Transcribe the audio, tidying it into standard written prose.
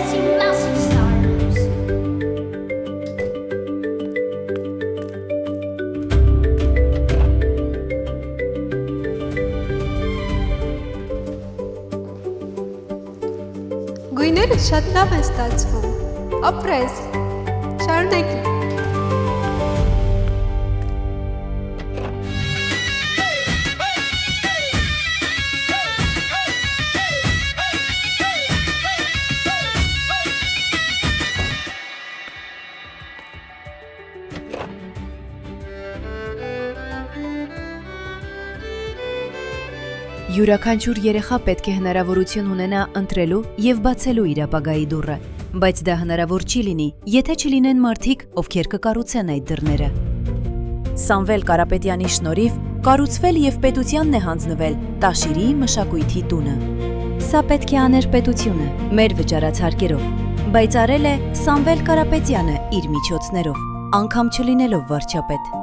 Jessie Mousy Styles. Գույները շատ լավ են ստացվում, ապրես, շարունակի։ Յուրաքանչյուր երեխա պետք է հնարավորություն ունենա ընտրելու եւ բացելու իր ապագայի դուռը, բայց դա հնարավոր չի լինի, եթե չլինեն մարդիկ, ովքեր կկառուցեն այդ դռները։ Սամվել Կարապետյանի շնորհիվ կառուցվել եւ պետությանն է հանձնվել Տաշիրի մշակույթի տունը։ Սա պետք է աներ պետությունը, մեր վճարացարկերով, բայց արել է Սամվել Կարապետյանը իր միջոցներով, անգամ չլինելով վարչապետ։